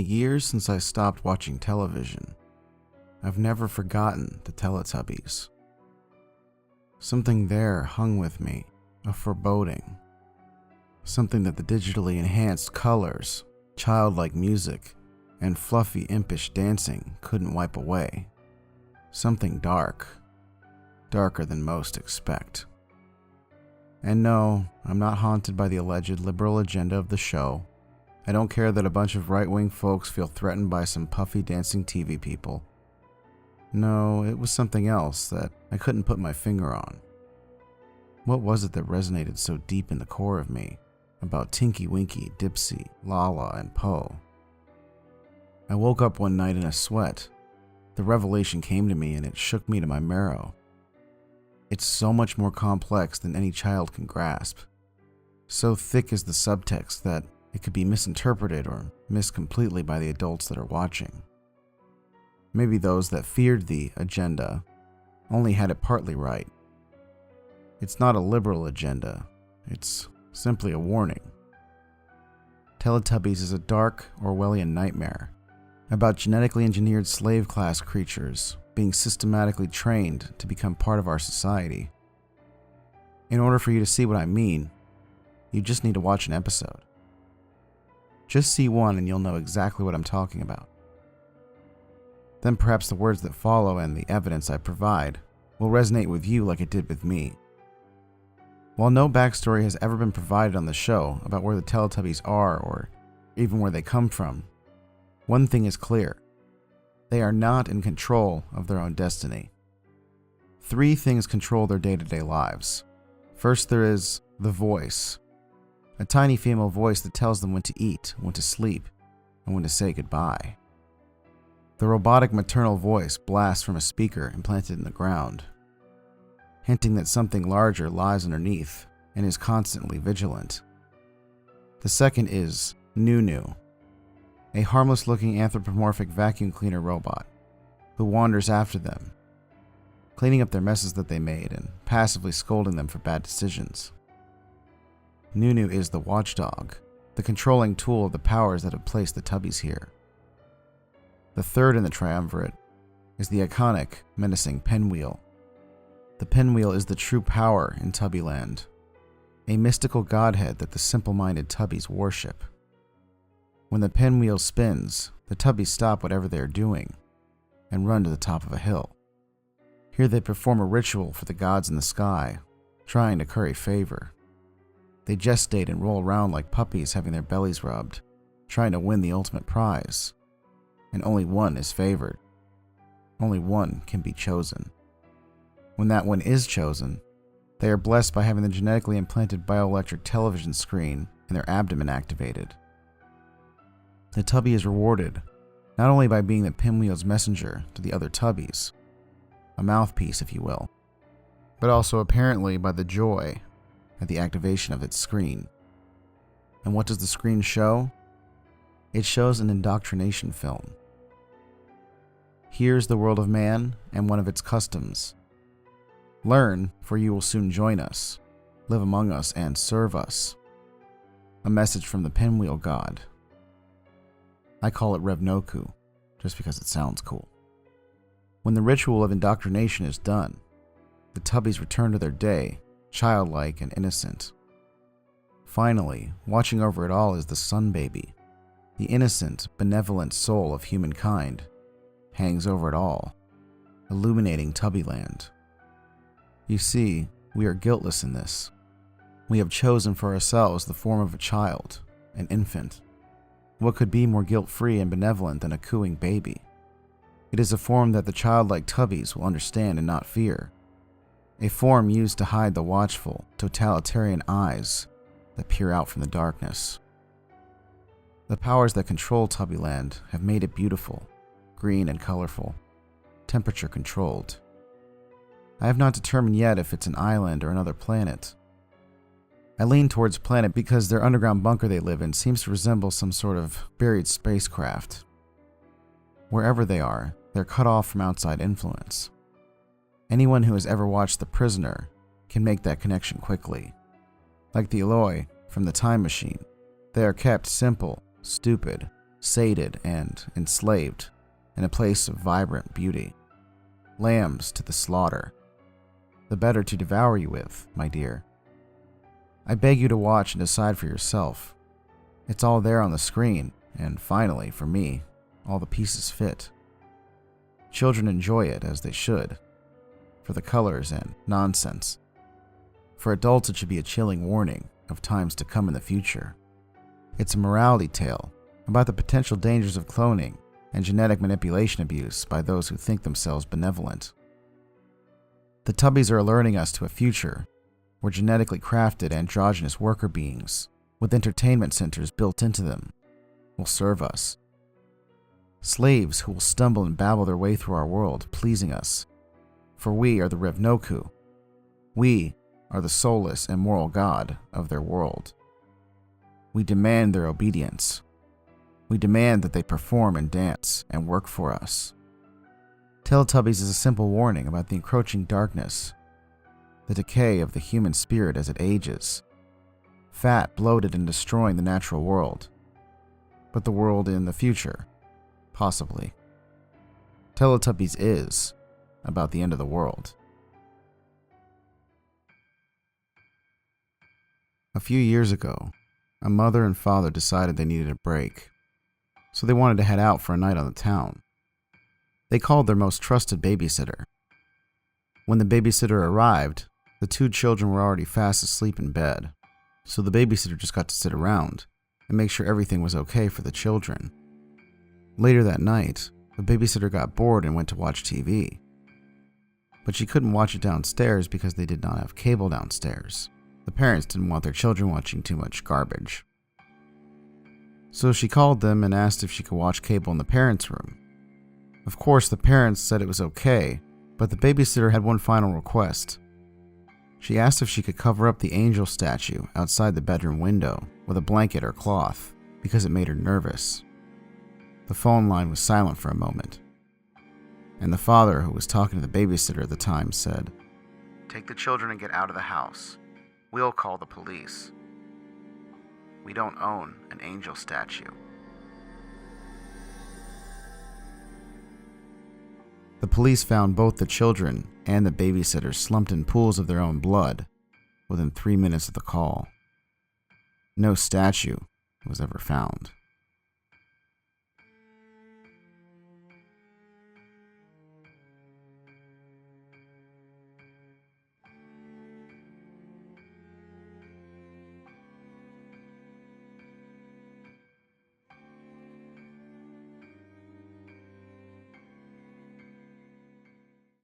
years since I stopped watching television, I've never forgotten the Teletubbies. Something there hung with me, a foreboding. Something that the digitally enhanced colors, childlike music, and fluffy impish dancing couldn't wipe away. Something dark. Darker than most expect. And no, I'm not haunted by the alleged liberal agenda of the show. I don't care that a bunch of right-wing folks feel threatened by some puffy dancing TV people. No, it was something else that I couldn't put my finger on. What was it that resonated so deep in the core of me about Tinky Winky, Dipsy, Lala, and Poe? I woke up one night in a sweat. The revelation came to me and it shook me to my marrow. It's so much more complex than any child can grasp. So thick is the subtext that it could be misinterpreted or missed completely by the adults that are watching. Maybe those that feared the agenda only had it partly right. It's not a liberal agenda, it's simply a warning. Teletubbies is a dark Orwellian nightmare about genetically engineered slave class creatures being systematically trained to become part of our society. In order for you to see what I mean, you just need to watch an episode. Just see one and you'll know exactly what I'm talking about. Then perhaps the words that follow and the evidence I provide will resonate with you like it did with me. While no backstory has ever been provided on the show about where the Teletubbies are or even where they come from, one thing is clear. They are not in control of their own destiny. 3 things control their day-to-day lives. First, there is the voice. A tiny female voice that tells them when to eat, when to sleep, and when to say goodbye. The robotic maternal voice blasts from a speaker implanted in the ground, hinting that something larger lies underneath and is constantly vigilant. The second is Myuu, a harmless-looking anthropomorphic vacuum cleaner robot who wanders after them, cleaning up their messes that they made and passively scolding them for bad decisions. Myuu is the watchdog, the controlling tool of the powers that have placed the Tubbies here. The third in the triumvirate is the iconic, menacing Pinwheel. The Pinwheel is the true power in Tubbyland, a mystical godhead that the simple-minded Tubbies worship. When the Pinwheel spins, the Tubbies stop whatever they are doing and run to the top of a hill. Here they perform a ritual for the gods in the sky, trying to curry favor. They gestate and roll around like puppies having their bellies rubbed, trying to win the ultimate prize. And only one is favored. Only one can be chosen. When that one is chosen, they are blessed by having the genetically implanted bioelectric television screen in their abdomen activated. The Tubby is rewarded not only by being the Pinwheel's messenger to the other Tubbies, a mouthpiece if you will, but also apparently by the joy at the activation of its screen. And what does the screen show? It shows an indoctrination film. Here's the world of man and one of its customs. Learn, for you will soon join us, live among us, and serve us. A message from the Pinwheel God. I call it Revnoku, just because it sounds cool. When the ritual of indoctrination is done, the Tubbies return to their day, childlike and innocent. Finally, watching over it all is the Sun Baby, the innocent, benevolent soul of humankind, hangs over it all, illuminating Tubbyland. You see, we are guiltless in this. We have chosen for ourselves the form of a child, an infant. What could be more guilt-free and benevolent than a cooing baby? It is a form that the childlike Tubbies will understand and not fear. A form used to hide the watchful, totalitarian eyes that peer out from the darkness. The powers that control Tubbyland have made it beautiful, green and colorful, temperature controlled. I have not determined yet if it's an island or another planet. I lean towards planet because their underground bunker they live in seems to resemble some sort of buried spacecraft. Wherever they are, they're cut off from outside influence. Anyone who has ever watched The Prisoner can make that connection quickly. Like the Eloi from The Time Machine, they are kept simple, stupid, sated and enslaved in a place of vibrant beauty. Lambs to the slaughter, the better to devour you with, my dear. I beg you to watch and decide for yourself. It's all there on the screen, and finally, for me, all the pieces fit. Children enjoy it as they should, for the colors and nonsense. For adults, it should be a chilling warning of times to come in the future. It's a morality tale about the potential dangers of cloning and genetic manipulation abuse by those who think themselves benevolent. The Tubbies are alerting us to a future where genetically crafted androgynous worker beings with entertainment centers built into them will serve us. Slaves who will stumble and babble their way through our world, pleasing us. For we are the Revnoku. We are the soulless and moral god of their world. We demand their obedience. We demand that they perform and dance and work for us. Teletubbies is a simple warning about the encroaching darkness, the decay of the human spirit as it ages, fat, bloated, and destroying the natural world. But the world in the future, possibly. Teletubbies is about the end of the world. A few years ago, a mother and father decided they needed a break, so they wanted to head out for a night on the town. They called their most trusted babysitter. When the babysitter arrived, the two children were already fast asleep in bed, so the babysitter just got to sit around and make sure everything was okay for the children. Later that night, the babysitter got bored and went to watch TV. But she couldn't watch it downstairs because they did not have cable downstairs. The parents didn't want their children watching too much garbage. So she called them and asked if she could watch cable in the parents' room. Of course, the parents said it was okay, but the babysitter had one final request. She asked if she could cover up the angel statue outside the bedroom window with a blanket or cloth because it made her nervous. The phone line was silent for a moment, and the father, who was talking to the babysitter at the time, said, "Take the children and get out of the house. We'll call the police. We don't own an angel statue." The police found both the children and the babysitter slumped in pools of their own blood within 3 minutes of the call. No statue was ever found.